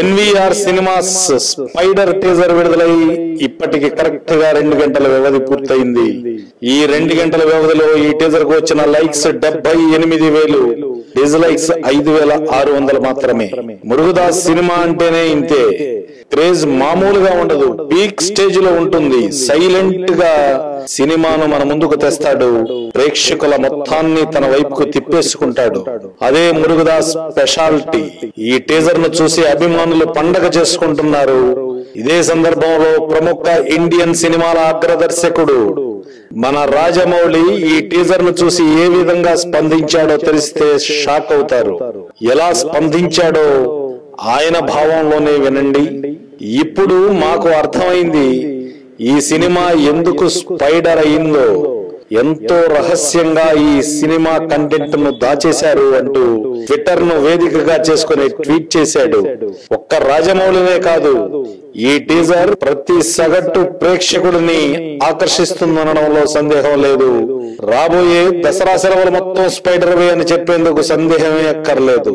NVR cinemas spider teaser విడుదలై ఇప్పటికి correct గా 2 గంటల వ్యవధి పూర్తయింది. ఈ 2 గంటల వ్యవధిలో ఈ టీజర్ కు వచ్చిన లైక్స్ 78,000, డిస్లైక్స్ 5,600 మాత్రమే. మురుగదాస్ సినిమా అంటేనే ఇంతే, క్రేజ్ మామూలుగా ఉండదు, పీక్ స్టేజ్ లో ఉంటుంది. సైలెంట్ గా సినిమాను మన ముందుకు తెస్తాడు, ప్రేక్షకుల మొత్తాన్ని తన వైపుకు తిప్పేసుకుంటాడు. అదే మురుగదాస్ స్పెషాలిటీ. ఈ టీజర్ ను చూసి అభిమానులు పండగ చేసుకుంటున్నారు. ఇదే సందర్భంలో ప్రముఖ ఇండియన్ సినిమాల అగ్రదర్శకుడు మన రాజమౌళి ఈ టీజర్ ను చూసి ఏ విధంగా స్పందించాడో తెలిస్తే షాక్ అవుతారు. ఎలా స్పందించాడో ఆయన భావంలోనే వినండి. ఇప్పుడు మాకు అర్థమైంది ఈ సినిమా ఎందుకు స్పైడర్ అయిందో. ఎంతో రహస్యంగా ఈ సినిమా కంటెంట్ ను దాచేశారు అంటూ ట్విట్టర్ ను వేదికగా చేసుకుని ట్వీట్ చేశాడు. ఒక్క రాజమౌళినే కాదు, ఈ టీజర్ ప్రతి సగటు ప్రేక్షకుడిని ఆకర్షిస్తుందనడంలో సందేహం లేదు. రాబోయే దసరా సెలవులు మొత్తం స్పైడర్ వే అని చెప్పేందుకు సందేహమే అక్కర్లేదు.